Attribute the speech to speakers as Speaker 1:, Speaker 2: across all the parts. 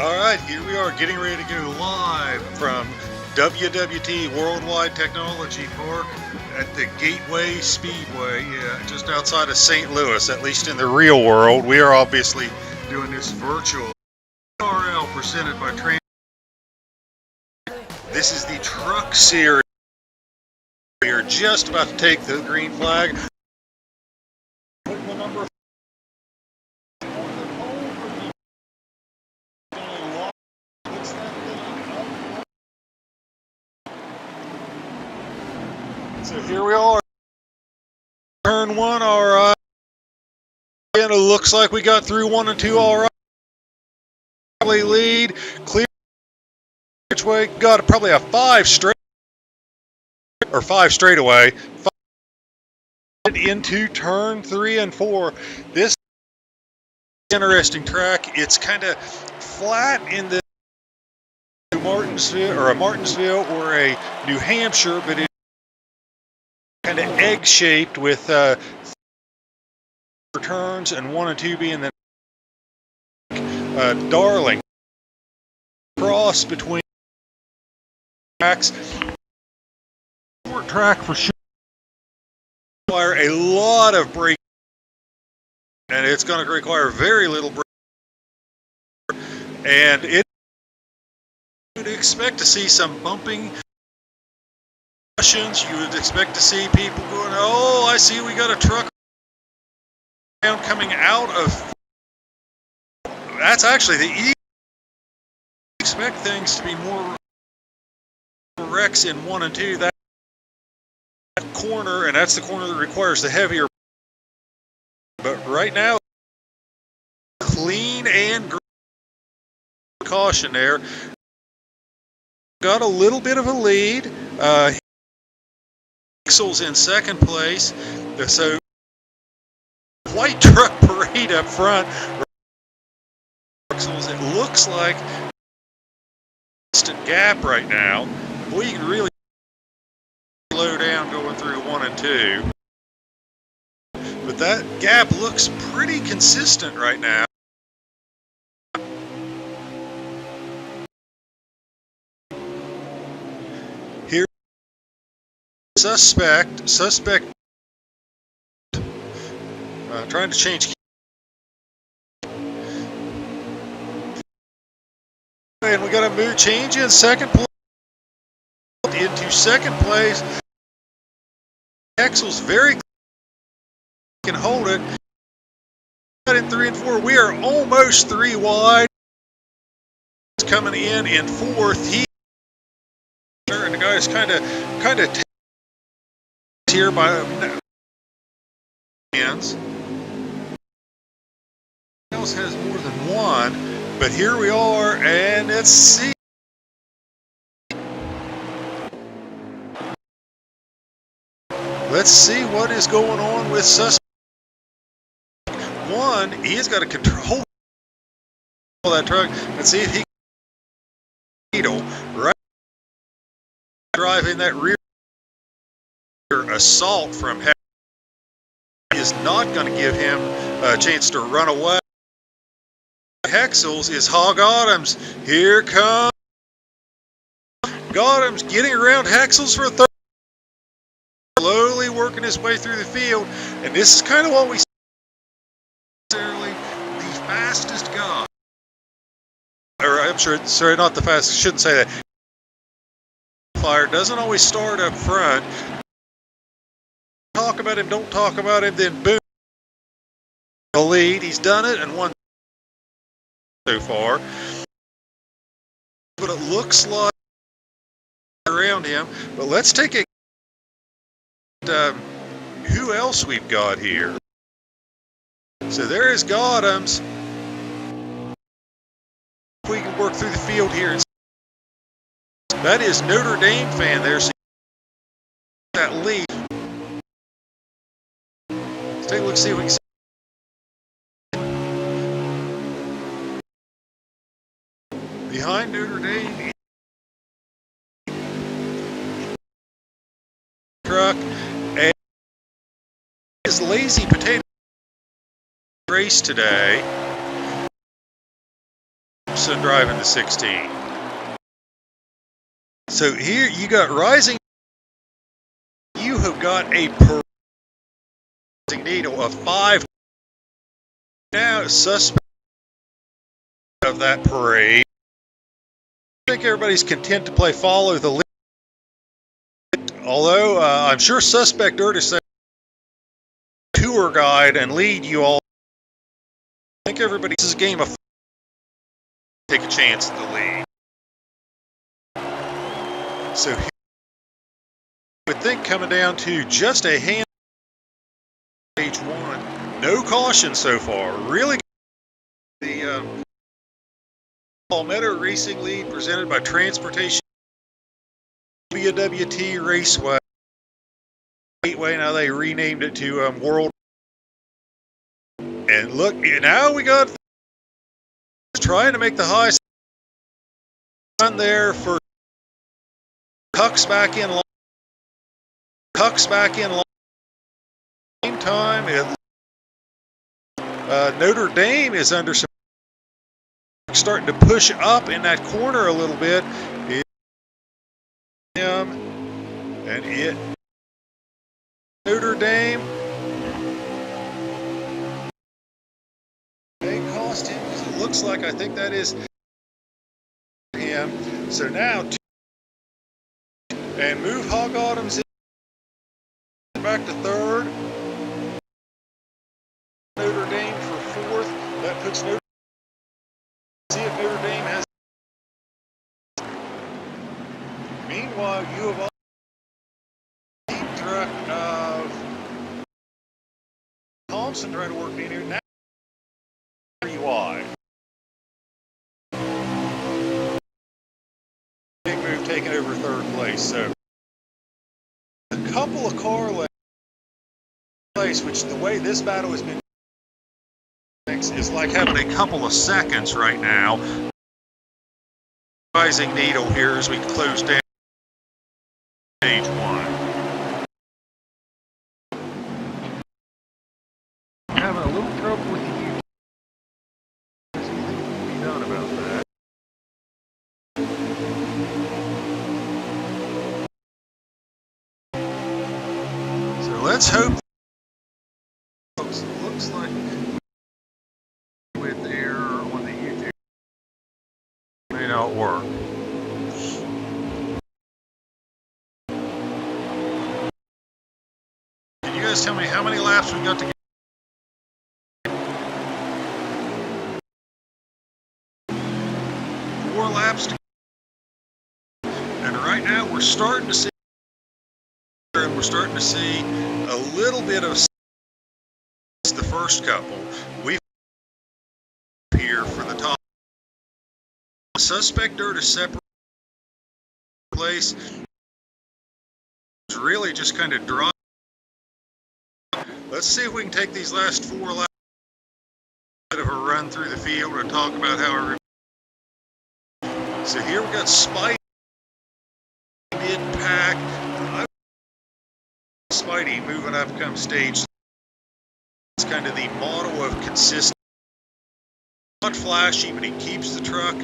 Speaker 1: All right, here we are getting ready to go live from WWT Worldwide Technology Park at the Gateway Speedway, just outside of St. Louis, at least in the real world. We are obviously doing this virtual. PRL presented by Trans. This is the truck series. We are just about to take the green flag. So here we are. Turn one, all right. And it looks like we got through 1 and 2, all right. Lead, clear which way? Got probably a 5 straight or 5 straightaway. Into turn 3 and 4. This interesting track. It's kind of flat in the Martinsville or a New Hampshire, but it's kind of egg-shaped with turns and 1 and 2 being the Darling. Cross between tracks. Short track for sure. Require a lot of braking, and it's going to require very little braking. And it you would expect to see some bumping. You would expect to see people going, "Oh, I see, we got a truck coming out of." That's actually the easy. Expect things to be more wrecks in 1 and 2. That corner, and that's the corner that requires the heavier. But right now, clean and green. Caution there. Got a little bit of a lead. Pixels in second place. So white truck parade up front. It looks like instant gap right now. Boy, you can really slow down going through 1 and 2. But that gap looks pretty consistent right now. Here, suspect trying to change. And we got a move change in second place into second place. Axel's very can hold it. In 3 and 4, we are almost 3 wide. Coming in 4th. He and the guy's kind of here by hands. Else has more than one, but here we are, and let's see. Let's see what is going on with suspect. One, he's got to control that truck and see if he can right driving that rear assault from Hex is not going to give him a chance to run away. Hexels is Hog Autumns. Here comes Autumns getting around Hexels for a third. Slowly working his way through the field, and this is kind of what we see. The fastest guy, or I'm sure, sorry, not the fastest, shouldn't say that. Fire doesn't always start up front. Talk about him, don't talk about him, then boom, the lead. He's done it and won so far. But it looks like around him. But let's take a who else we've got here. So there is Gautum's. We can work through the field here. That is Notre Dame fan there. So that lead. Let's take a look, see if we can see. Behind Notre Dame. Truck. And his lazy potato race today. Thompson driving the 16. So here you got Rising. You have got a Rising Needle of 5. Now suspect of that parade. I think everybody's content to play follow the lead. Although I'm sure Suspect Dirt said tour guide and lead you all. I think everybody, this is a game of take a chance at the lead. So I would think coming down to just a hand stage 1. No caution so far. Really the Palmetto Racing lead presented by Transportation WWT Raceway. Gateway, now they renamed it to World. And look, now we got trying to make the high run there for Cucks back in line. Cucks back in line. Same time, Notre Dame is under some starting to push up in that corner a little bit. Him and it. Notre Dame. They cost him because it looks like I think that is him. So now and move Hog Autumn's in back to 3rd. Notre Dame for 4th. That puts Notre. See if Notre Dame has. Meanwhile, U of O deep truck of Thompson trying to work in here now. UI. Big move taking over 3rd place. So a couple of car lanes, which the way this battle has been is like having a couple of seconds right now. Rising Needle here as we close down stage 1. Having a little trouble with the U. There's anything that can be done about that. So let's hope. Folks, it looks like with there on the YouTube may not work. Can you guys tell me how many laps we got to get? 4 laps to get. And right now we're starting to see a little bit of the first couple. We've here for the top. Suspect Dirt is separate place. It's really just kind of dry. Let's see if we can take these last 4 laps of a run through the field and talk about how. So here we got Spidey mid-pack. Spidey moving up come stage. It's kind of the motto of consistency. Not flashy, but he keeps the truck.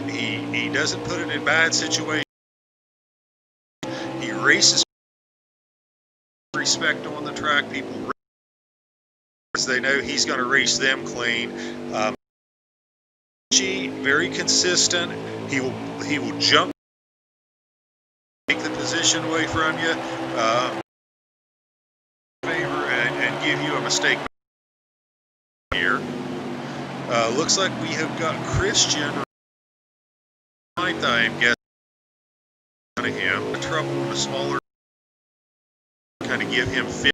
Speaker 1: He doesn't put it in bad situations. He races respect on the track. People race, they know he's going to race them clean. Very consistent. He will jump, take the position away from you, favor and give you a mistake here. Looks like we have got Christian. I am guessing out of him. The trouble with the smaller, kind of give him fit.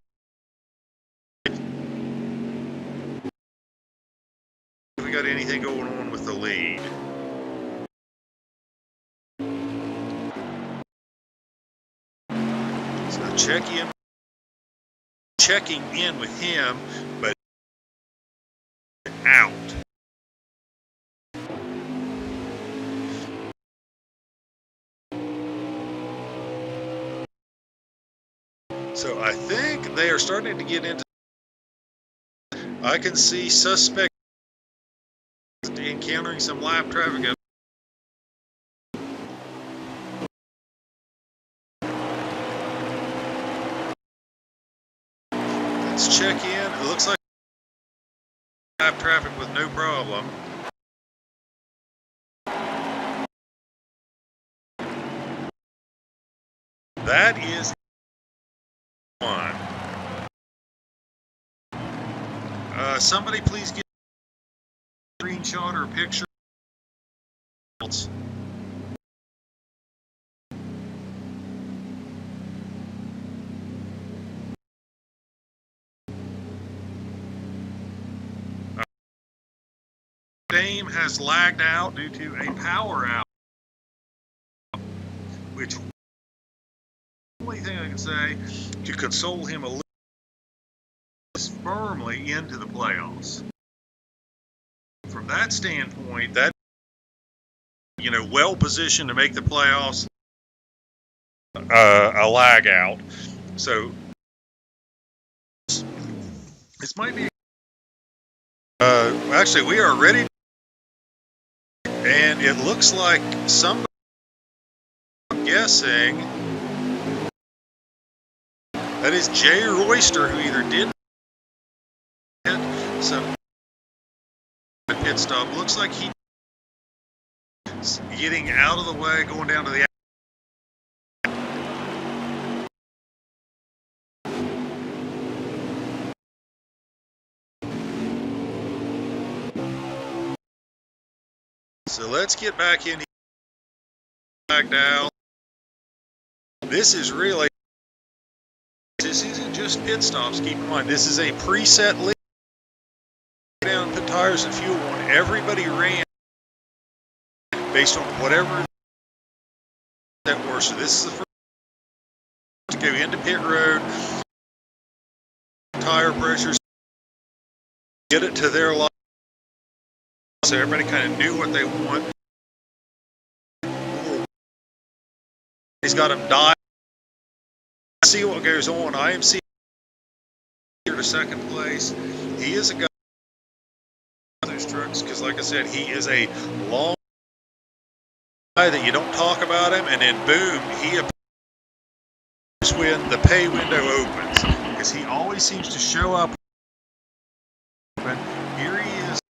Speaker 1: Have we got anything going on with the lead? So checking in with him, but out. So I think they are starting to get into. I can see Suspect encounter some lap traffic up. Let's check in. It looks like lap traffic with no problem. That is one. Somebody please get a screenshot or a picture. Dame has lagged out due to a power out, which the only thing I can say to console him a little is firmly into the playoffs. From that standpoint, that well positioned to make the playoffs, a lag out. So this might be. Actually, we are ready. And it looks like somebody, I'm guessing, that is Jay Royster, who either did some pit stop. Looks like he's getting out of the way, going down to the So let's get back in here. Back down. This isn't just pit stops. Keep in mind, this is a preset lead. Down, put tires and fuel on. Everybody ran based on whatever that were. So this is the first to go into pit road. Tire pressures. Get it to their line. So everybody kind of knew what they want. He's got them dialed. See what goes on. IMC here to second place. He is a guy those trucks because, like I said, he is a long guy that you don't talk about him, and then boom, he appears when the pay window opens because he always seems to show up. But here he is.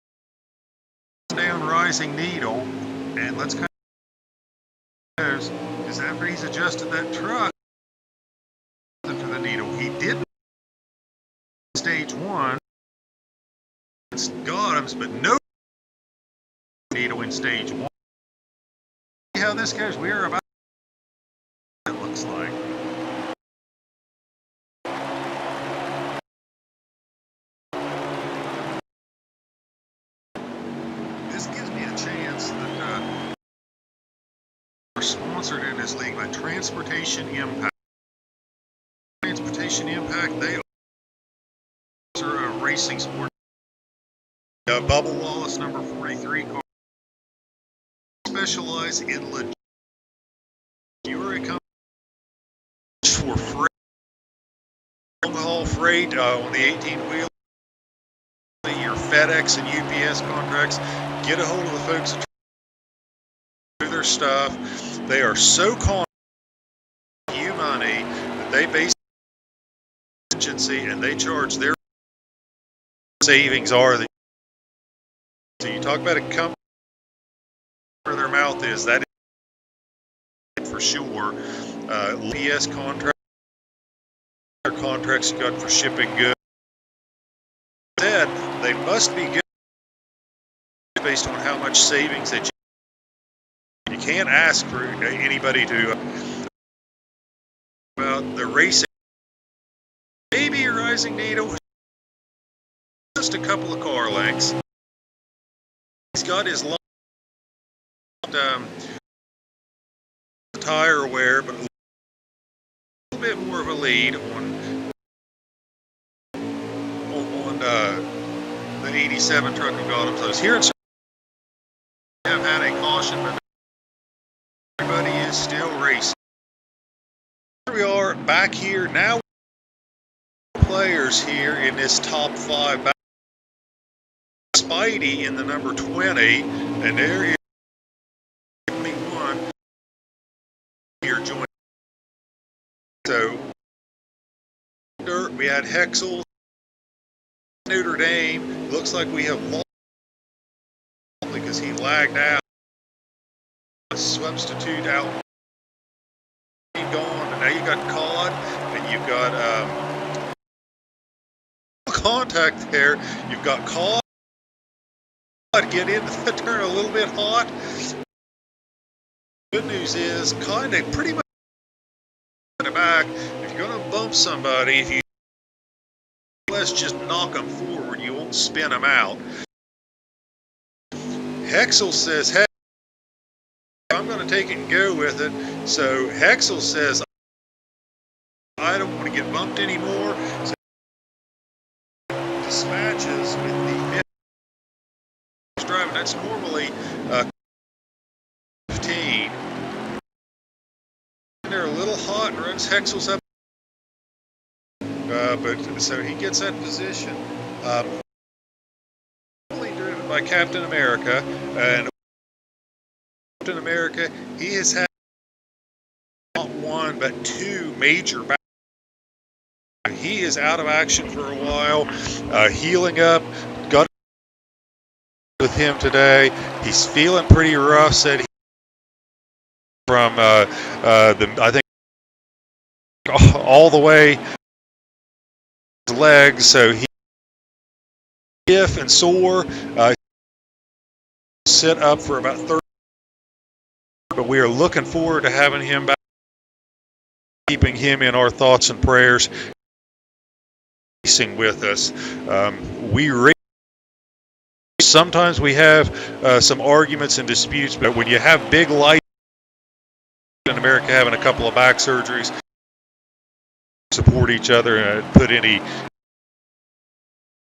Speaker 1: Down rising needle, and let's kind of because after he's adjusted that truck to the needle, he did stage one. It's Gotham's, but no needle in stage one. See how this goes. We are about. It looks like. This gives me a chance that we're sponsored in this league by Transportation Impact. Transportation Impact, they are a racing sport. Bubba Wallace, number 43 car. Specialize in legit. You're a company for freight, long-haul freight on the 18-wheel. Your FedEx and UPS contracts. Get a hold of the folks that do their stuff. They are so confident in you money that they base agency and they charge their savings are the. So you talk about a company where their mouth is, that is for sure. UPS contracts you got for shipping goods. Said they must be good based on how much savings that you can't ask for anybody to about the racing. Maybe a rising needle, just a couple of car lengths. He's got his long tire wear, but a little bit more of a lead on the 87 truck of Gotham. So here in have had a caution, but everybody is still racing. Here we are back here now. Players here in this top 5. Spidey in the number 20. And there is 21 here joining. So we had Hexel, Notre Dame. Looks like we have lost because he lagged out. Substitute out, gone, and now you got Cod, and you've got contact there. You've got Cod get into the turn a little bit hot. Good news is, kind of pretty much back. If you're going to bump somebody, if you let's just knock them forward, you won't spin them out. Hexel says, hey, I'm going to take it and go with it. So Hexel says, I don't want to get bumped anymore. So dispatches with the driving. That's normally 15. They're a little hot and runs Hexel's up. But so he gets that position. Only driven by Captain America, and Captain America, he has had not one but two major battles. He is out of action for a while, healing up. Got with him today. He's feeling pretty rough. Said from I think all the way his legs. So he stiff and sore. Sit up for about 30. But we are looking forward to having him back, keeping him in our thoughts and prayers, racing with us. Sometimes we have some arguments and disputes, but when you have big life in America, having a couple of back surgeries, support each other and put any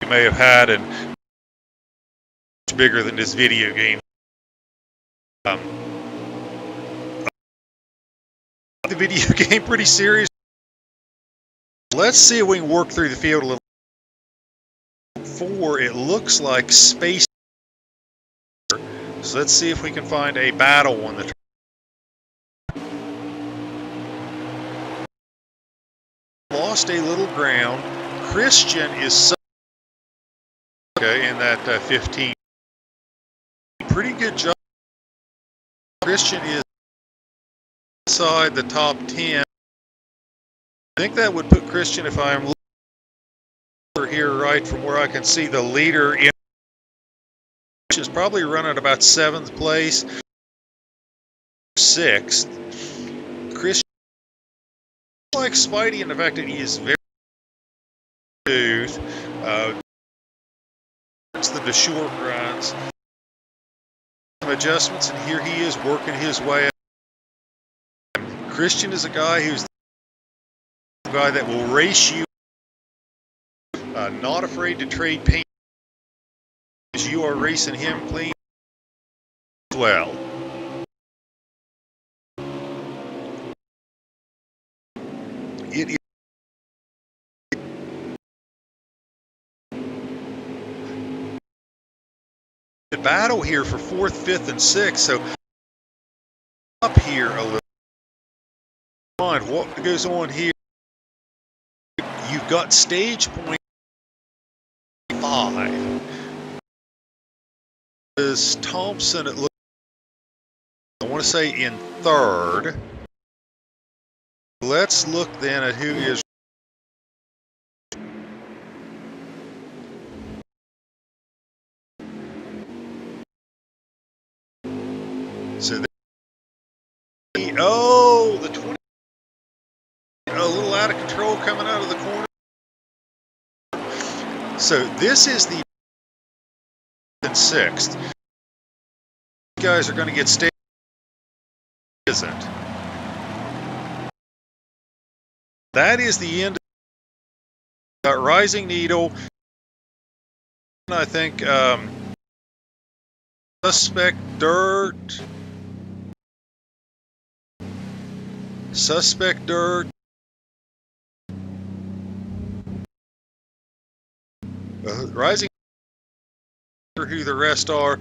Speaker 1: you may have had, and much bigger than this video game. The video game pretty serious. Let's see if we can work through the field a little. 4, it looks like space. So let's see if we can find a battle on the. Lost a little ground. Christian is in that 15. Pretty good job. Christian is inside the top 10. I think that would put Christian, if I'm looking here right from where I can see the leader in, which is probably running about 7th place, 6th. Christian, like Spidey in the fact that he is very smooth. It's the short runs. Some adjustments, and here he is working his way up. Christian is a guy who's the guy that will race you, not afraid to trade paint as you are racing him clean as well. It is a battle here for 4th, 5th, and 6th, so up here a little. What goes on here? You've got stage point 5. Is Thompson, it looks, I want to say in 3rd. Let's look then at who is. So the 20, a little out of control coming out of the corner. So this is the 6th. You guys are going to get staged. Isn't. That is the end of Rising Needle. I think Suspect Dirt. Rising, who the rest are.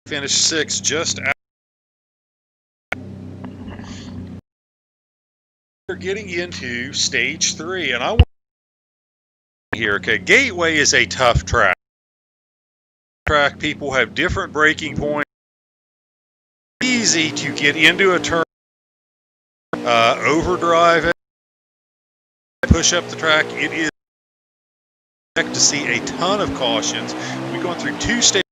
Speaker 1: finished 6th just out. We're getting into stage 3, and I want here, okay, Gateway is a tough track. People have different braking points. Easy to get into a turn, overdrive it, push up the track. It is to see a ton of cautions. We've gone through 2 stage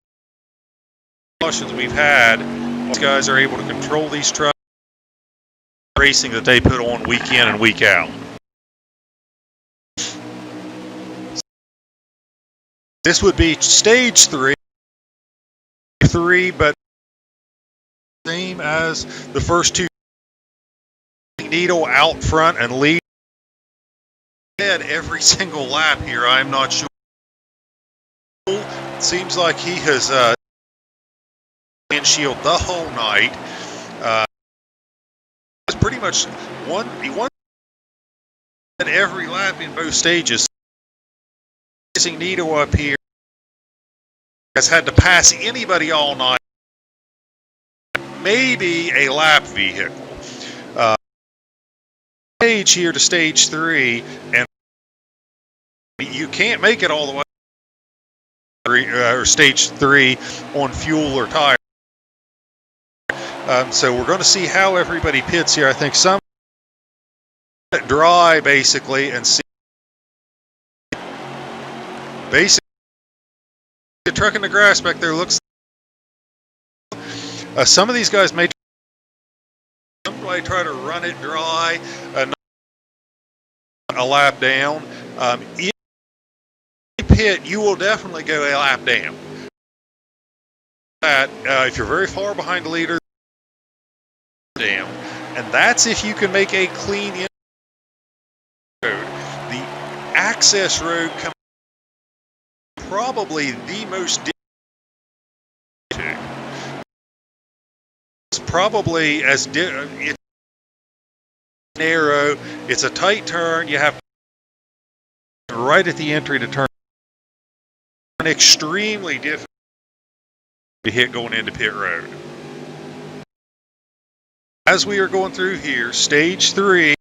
Speaker 1: cautions we've had. These guys are able to control these trucks. Racing that they put on week in and week out. This would be stage 3, but same as the first 2. Needle out front and lead every single lap here. I'm not sure. It seems like he has windshield the whole night. It's pretty much he won at every lap in both stages. Nito up here has had to pass anybody all night. Maybe a lap vehicle. Stage here to stage 3, and you can't make it all the way or stage 3 on fuel or tire. So we're going to see how everybody pits here. I think some dry basically and see. Basically, the truck in the grass back there looks. Some of these guys may try to run it dry, a lap down. If you pit, you will definitely go a lap down. If you're very far behind the leader, down, and that's if you can make a clean road. The access road comes probably the most it's probably as it's narrow. It's a tight turn. You have to right at the entry to turn. Extremely difficult to hit going into pit road. As we are going through here, stage 3,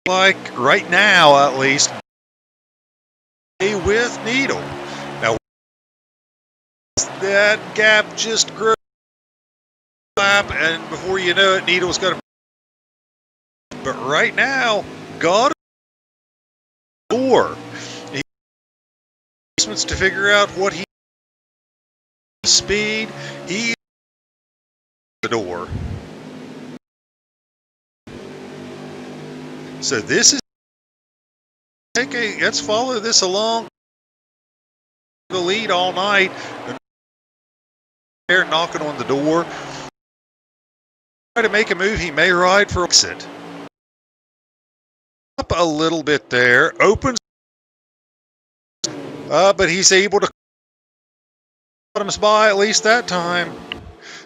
Speaker 1: like right now at least, with Needle. Now that gap just grew lap, and before you know it, Needle's got a. But right now, got a door. He wants to figure out what he speed. He the door. So this is let's follow this along the lead all night. They're knocking on the door. Try to make a move. He may ride for exit. Up a little bit there. Opens. But he's able to cut him by at least that time.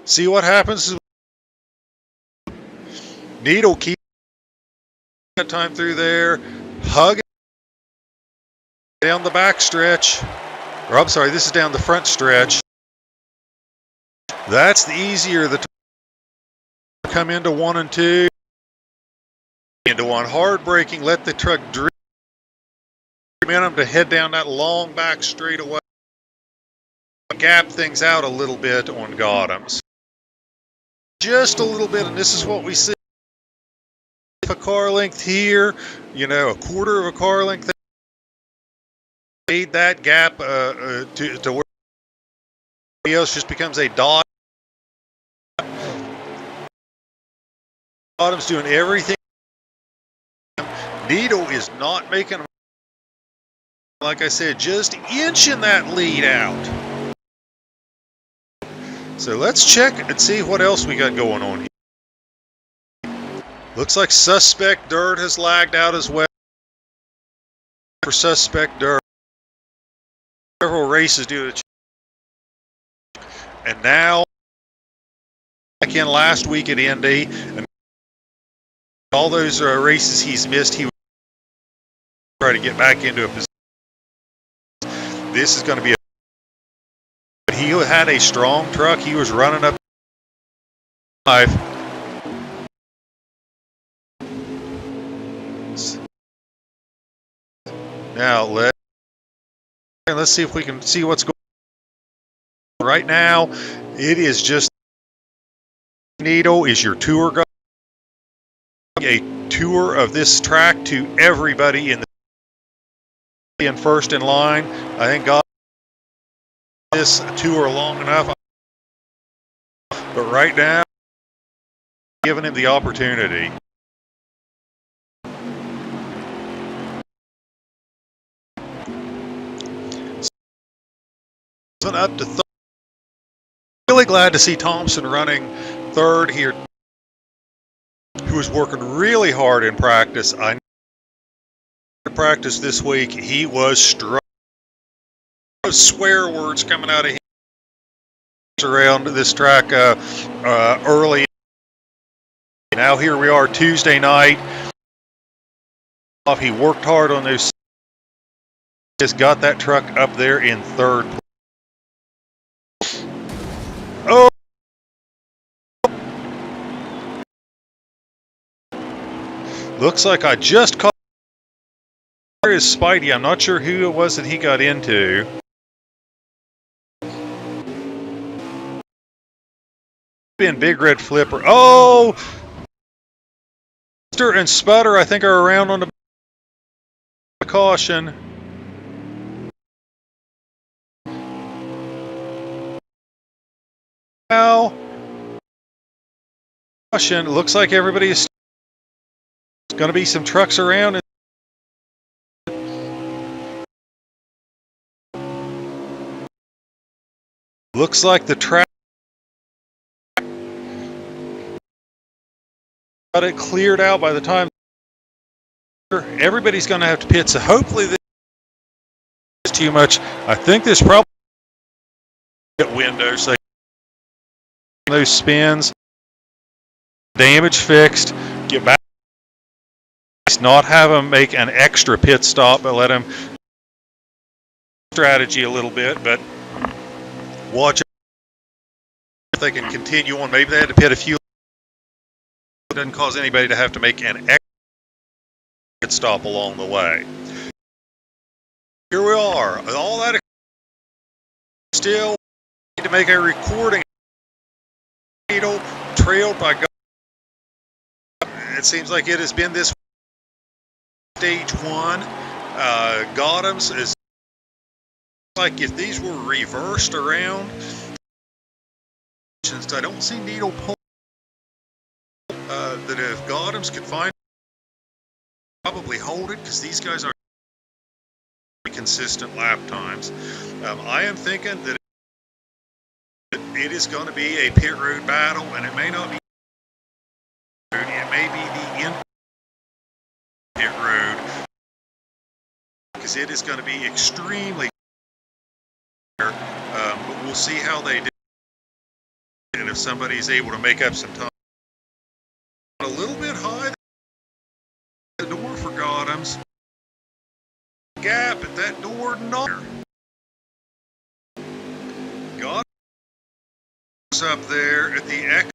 Speaker 1: See what happens. Needle keep that time through there. Hug down the back stretch. Or I'm sorry, this is down the front stretch. That's the easier the come into 1 and 2. Into 1 hard braking, let the truck drift momentum to head down that long back straightaway. Gap things out a little bit on Gothams. Just a little bit, and this is what we see. If a car length here, you know, a quarter of a car length. Made that gap to where everybody else just becomes a dot. Bottom's doing everything. Needle is not making, like I said, just inching that lead out. So let's check and see what else we got going on here. Looks like Suspect Dirt has lagged out as well. For Suspect Dirt. Several races due to, and now back in last week at Indy, and all those races he's missed, he would try to get back into a position. This is going to be a, but he had a strong truck. He was running up 5. Now let's see if we can see what's going on. Right now, it is just Needle is your tour guide. A tour of this track to everybody in first in line. I think God this tour long enough, but right now, giving him the opportunity. Up to third. Really glad to see Thompson running third here, who was working really hard in practice. I know practice this week, he was struggling. Swear words coming out of him around this track early. Now here we are Tuesday night. He worked hard on those. Just got that truck up there in third. Oh! Looks like I just caught. There is Spidey. I'm not sure who it was that he got into. Been Big Red Flipper. Oh! Buster and Sputter, I think, are around on the caution. Now, caution. Looks like everybody is going to be some trucks around. Looks like the track got it cleared out by the time everybody's going to have to pit. So hopefully this is too much. I think this probably windows. So those spins, damage fixed, get back. Not have them make an extra pit stop, but let them strategy a little bit. But watch if they can continue on. Maybe they had to pit a few. It doesn't cause anybody to have to make an extra pit stop along the way. Here we are. All that still need to make a recording. Trailed by God. It seems like it has been this stage 1. Gotham's is like if these were reversed around. I don't see Needle pull. That if Gotham's could find, probably hold it because these guys are consistent lap times. I am thinking that it is going to be a pit road battle, and it may not be. It may be the end pit road because it is going to be extremely. But we'll see how they do, and if somebody is able to make up some time. A little bit high. The door for Gotham's. Gap at that door, not. Gotham's up there at the X.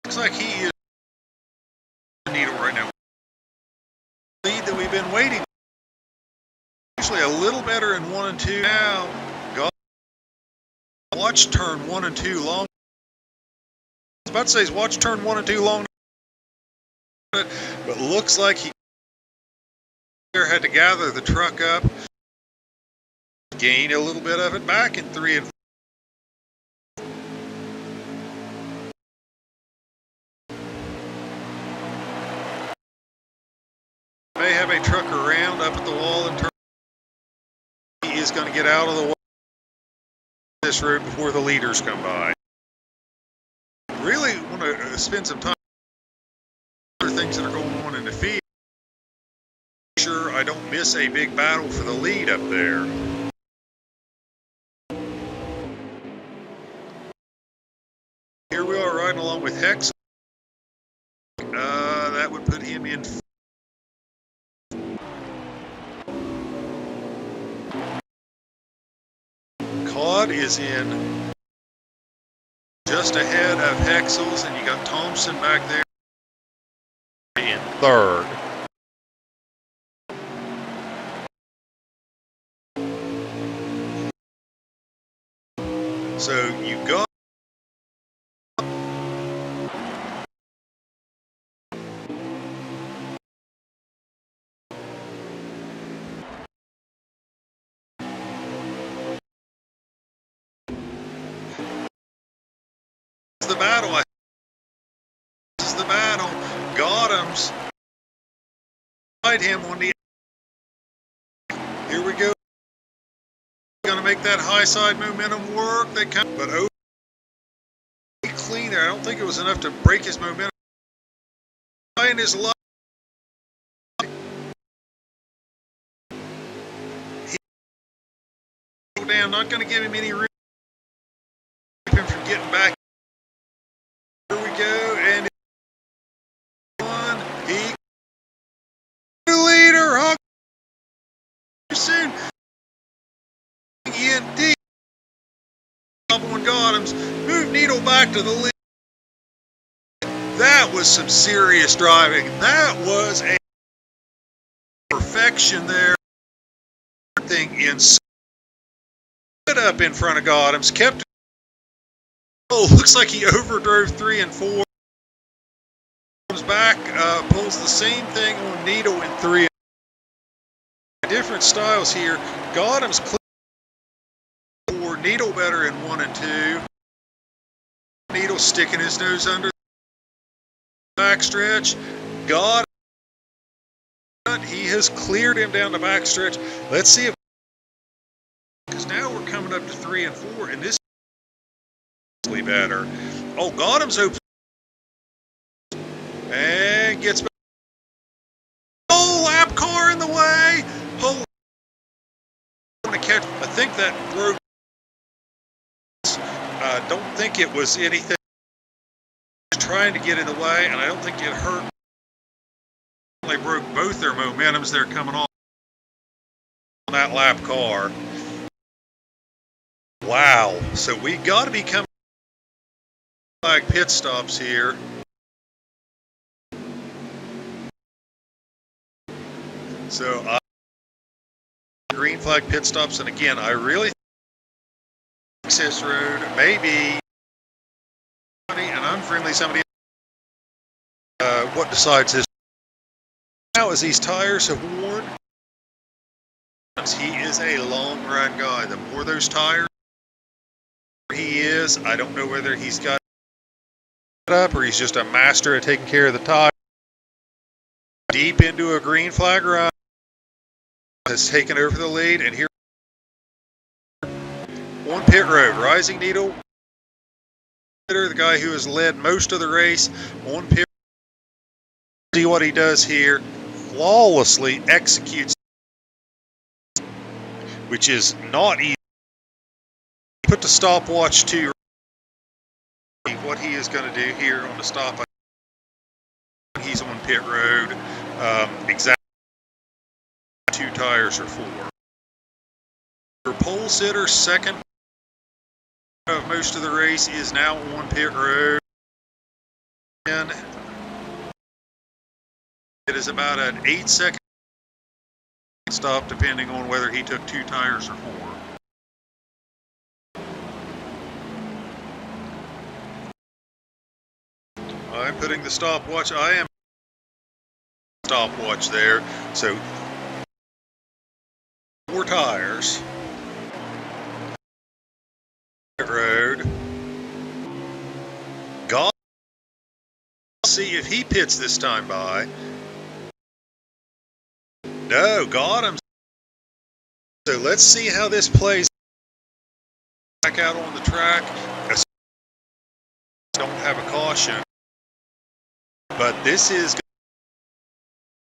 Speaker 1: Looks like he is Needle right now. Lead that we've been waiting. Usually a little better in 1 and 2. Now, Gotham watch turn 1 and 2 long. I was about to say, watch turn 1 and 2 long. But looks like he had to gather the truck up, gain a little bit of it back in 3 and 4. May have a truck around up at the wall and turn. He is going to get out of the way this route before the leaders come by. Really want to spend some time on other things that are going on in the field. Make sure I don't miss a big battle for the lead up there. Here we are riding along with Hex. That would put him in. Caught God is in just ahead of Hexels, and you got Thompson back there in third. So you got the battle. This is the battle. Gotham's fight him on the. Here we go. Going to make that high side momentum work. They come, but over clean there. I don't think it was enough to break his momentum. In his life. Down, not going to give him any room. Keep him from getting back. Here we go, and one. He leader. Hug soon. In deep. One Gotham's move Needle back to the lead. That was some serious driving. That was a perfection there. Thing in up in front of Gotham's, kept. Oh, looks like he overdrove 3 and 4. Comes back, pulls the same thing on Needle in 3. Different styles here. Gotham's clear 4, Needle better in 1 and 2. Needle sticking his nose under the backstretch. Gotham, he has cleared him down the backstretch. Let's see if. Because now we're coming up to 3 and 4, and this is better. Oh, Gotham's open. And gets back. Oh, lap car in the way. Oh, I want to catch. I think that broke. I don't think it was anything. Trying to get in the way, and I don't think it hurt. They broke both their momentums. They're coming off on that lap car. Wow, so we got to be coming like pit stops here. So green flag pit stops, and again, I really think access road maybe an unfriendly somebody. What decides this now as these tires have worn. He is a long run guy. The more those tires. He is. I don't know whether he's got it up or he's just a master at taking care of the tire. Deep into a green flag run. Has taken over the lead, and here on pit road, Rising Needle, the guy who has led most of the race on pit. See what he does here. Flawlessly executes, which is not easy. Put the stopwatch to what he is going to do here on the stop. He's on pit road. Exactly 2 tires or 4. Your pole sitter, second of most of the race, is now on pit road. And it is about an 8-second stop, depending on whether he took 2 tires or 4. I'm putting the stopwatch. I am stopwatch there. So 4 tires. Road. God. See if he pits this time by. No, got him. So let's see how this plays. Back out on the track. Don't have a caution. But this is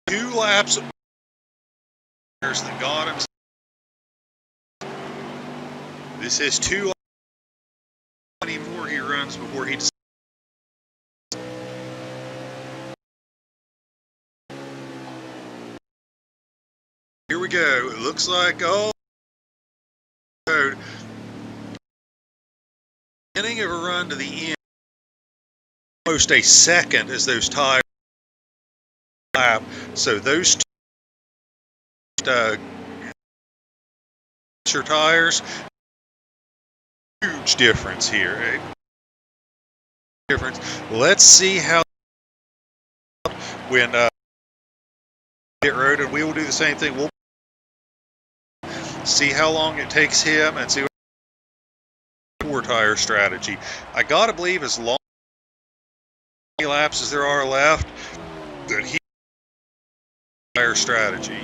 Speaker 1: 2 laps. There's the got him. This is 2 laps. How many more he runs before he decides. Here we go. It looks like, oh, beginning of a run to the end, almost a second as those tires lap. So those two tires, huge difference here. Let's see how when pit road, and we will do the same thing. We'll see how long it takes him and see what four tire strategy. I gotta believe as long laps as there are left that he tire strategy.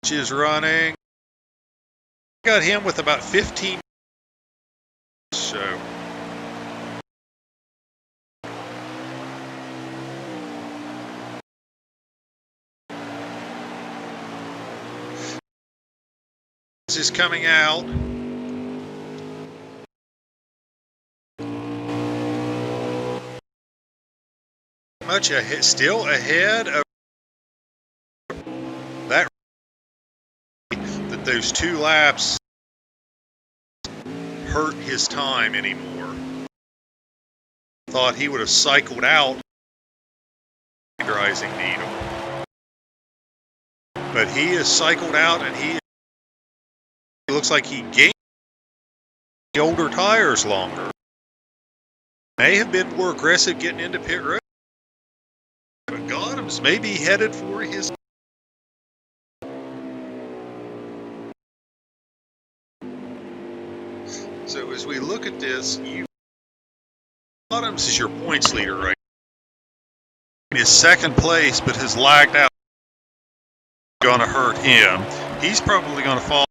Speaker 1: Which is running. Got him with about 15. So this is coming out. Much ahead, still ahead of that. That those 2 laps hurt his time anymore. Thought he would have cycled out rising needle, but he is cycled out, and he looks like he gained the older tires longer. May have been more aggressive getting into pit road, but Gotham's maybe headed for his. So as we look at this, Bottoms is your points leader right now. His second place, but has lagged out. Going to hurt him. He's probably going to fall.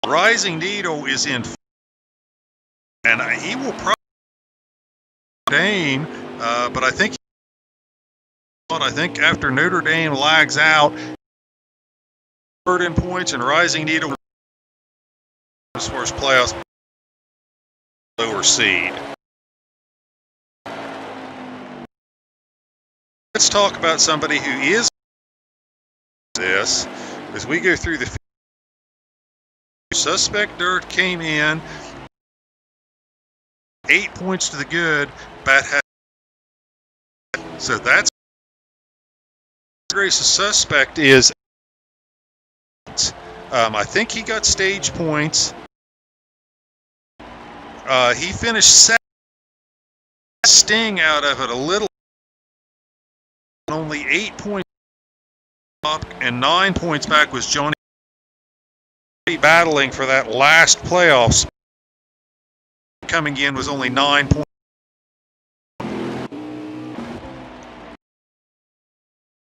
Speaker 1: Rising Needle is in, and he will probably Notre Dame, but I think after Notre Dame lags out, third in points, and Rising Needle as far as playoffs, lower seed. Let's talk about somebody who is this as we go through the. Suspect Dirt came in 8 points to the good, but so that's Grace's Suspect is. I think he got stage points. He finished second. Sting out of it a little. Only 8 points up, and 9 points back was Johnny. Battling for that last playoffs. Coming in was only 9 points.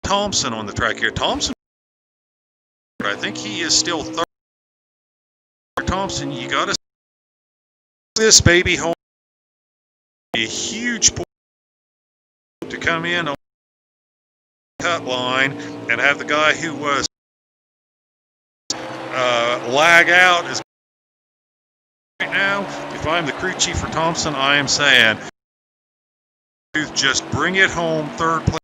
Speaker 1: Thompson on the track here. Thompson, I think he is still third. Thompson, you got to this baby home. A huge point to come in on the cut line and have the guy who was lag out is right now. If I'm the crew chief for Thompson, I am saying just bring it home, third place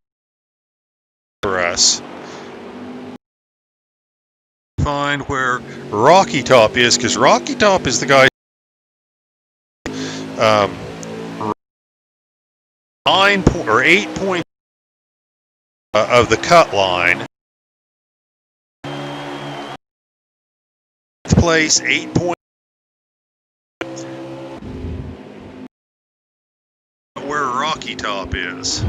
Speaker 1: for us. Find where Rocky Top is, because Rocky Top is the guy 8 points of the cut line. Place 8 points where Rocky Top is.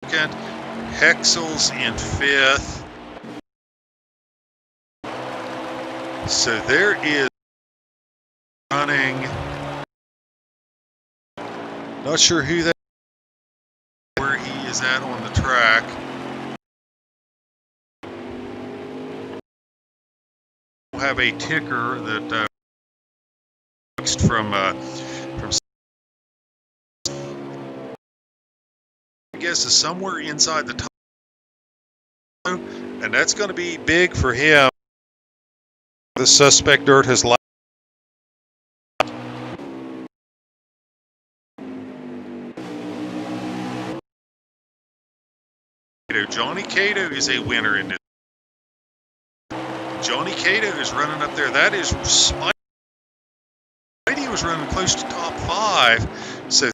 Speaker 1: Second, Hexel's in 5th. So there is running. Not sure who that where he is at on the track. Have a ticker that from I guess is somewhere inside the top, and that's going to be big for him. The Suspect Dirt has Cato is a winner in this. Johnny Cato is running up there. That is Spidey. Spidey was running close to top 5, so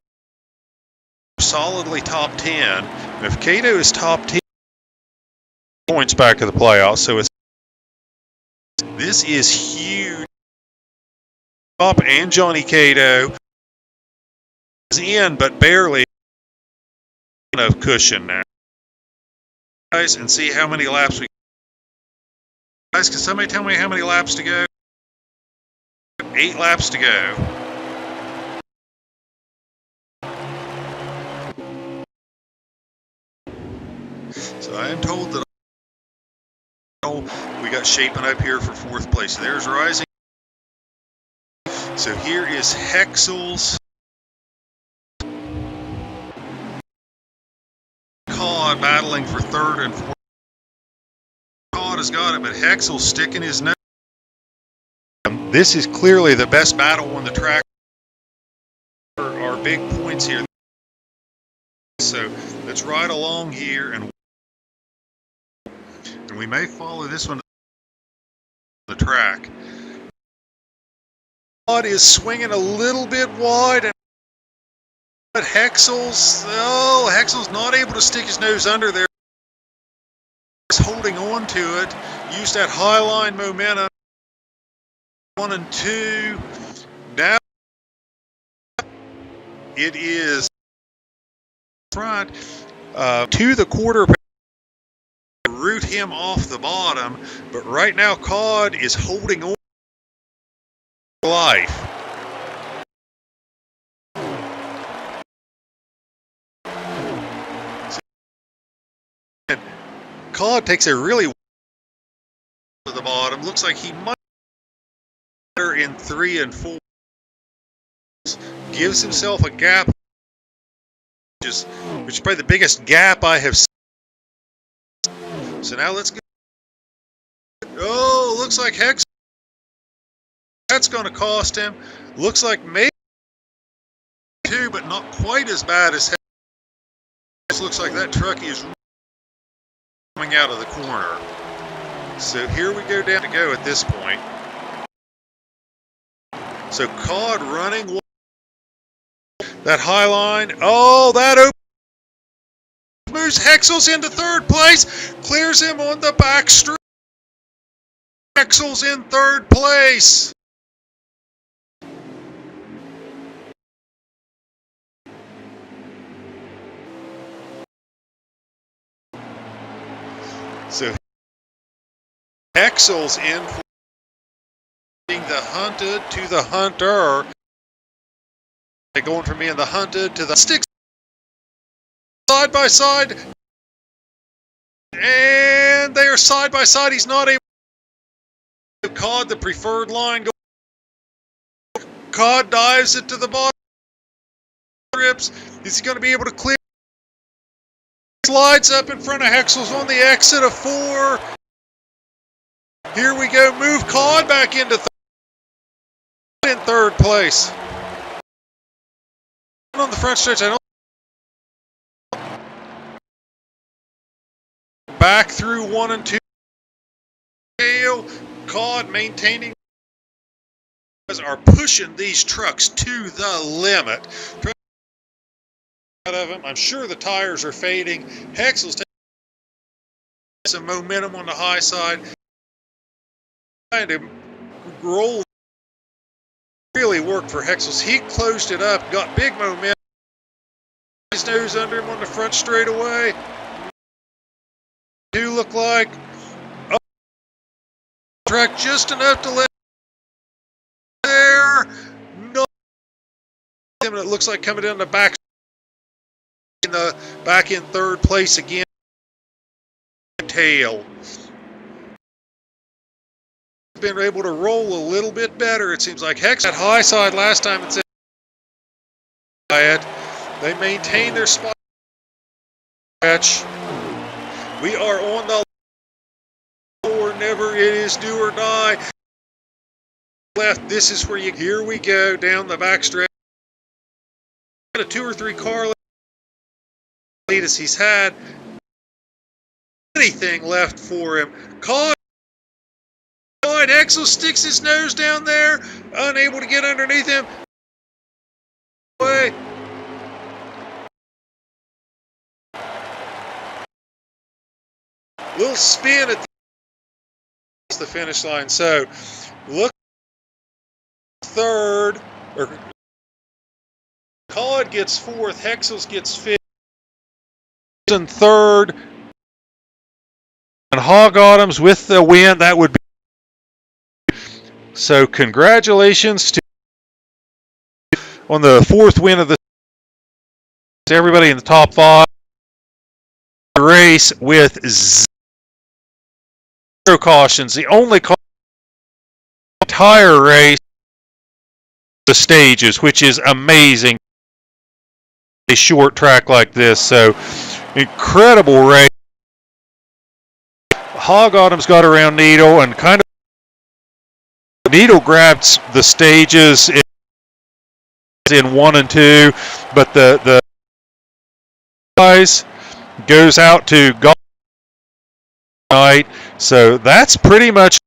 Speaker 1: solidly top 10. And if Cato is top 10, points back to the playoffs. So this is huge. Top and Johnny Cato is in, but barely enough cushion now. Guys, and see how many laps we. Guys, can somebody tell me how many laps to go? 8 laps to go. So I am told that we got shaping up here for 4th place. There's Rising. So here is Hexel's. Cod battling for 3rd and 4th. Cod has got it, but Hexel's sticking his nose. This is clearly the best battle on the track. Our big points here. So let's ride along here, and we may follow this one to the track. Cod is swinging a little bit wide, but Hexel's not able to stick his nose under there. He's holding on to it. Use that high line momentum. 1 and 2. Now it is front to the quarter. Root him off the bottom, but right now Cod is holding on to life. And Cod takes a really to the bottom. Looks like he might be better in 3 and 4. Gives himself a gap, which is probably the biggest gap I have seen. So now let's go. Oh, looks like Hex. That's going to cost him. Looks like maybe 2, but not quite as bad as Hex. Looks like that truck is coming out of the corner. So here we go down to go at this point. So Cod running. That high line. Oh, that opens. Moves Hexel's into 3rd place, clears him on the back straight. Hexel's in 3rd place. So Hexel's in for the hunted to the hunter. They're going from being the hunted to the sticks. Side by side, and they are side by side. He's not able to Cod the preferred line. Cod dives it to the bottom. Rips. Is he going to be able to clear? Slides up in front of Hexel's on the exit of 4. Here we go. Move Cod back into in 3rd place. On the front stretch, I don't. Back through 1 and 2. Cod maintaining. Are pushing these trucks to the limit. Out of them. I'm sure the tires are fading. Hexel's taking some momentum on the high side. Trying to roll. Really worked for Hexel's. He closed it up. Got big momentum. His nose under him on the front straightaway. Do look like track just enough to let there. No, and it looks like coming down the back in 3rd place again. Tail been able to roll a little bit better. It seems like Hex at high side last time. It's they maintain their spot. We are on the or never. It is do or die. Left. This is where you. Here we go down the back stretch. A 2 or 3 car lead as he's had. anything left for him. Axel sticks his nose down there, unable to get underneath him. Away. Little spin at the finish line. So look, third, or Cod gets fourth, Hexels gets fifth, and third, and Hog Autumns with the win. That would be so. Congratulations to on the fourth win of the everybody in the top 5 race with 0 cautions. The only entire race the stages, which is amazing. A short track like this, so incredible race. Hog Autumn's got around Needle and kind of Needle grabbed the stages in 1 and 2, but the guys goes out to golf night. So that's pretty much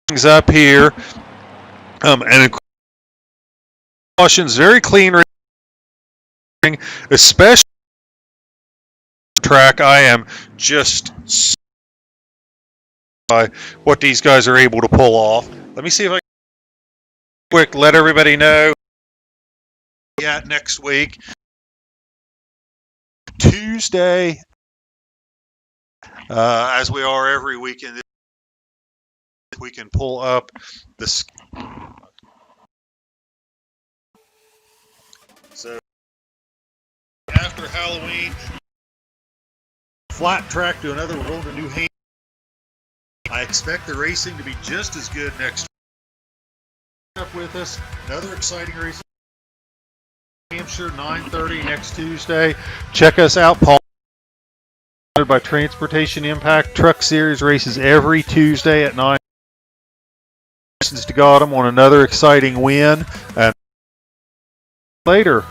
Speaker 1: things up here. And cautions, very clean racing, especially track. I am just by what these guys are able to pull off. Let me see if I can quick let everybody know. Yeah, next week, Tuesday, as we are every weekend, we can pull up this. So after Halloween, flat track to another. We're going to New Hampshire. I expect the racing to be just as good next week. Up with us, another exciting race. New Hampshire, 9:30 next Tuesday. Check us out, Paul. By Transportation Impact Truck Series races every Tuesday at 9. Congratulations to Gotham on another exciting win. And later.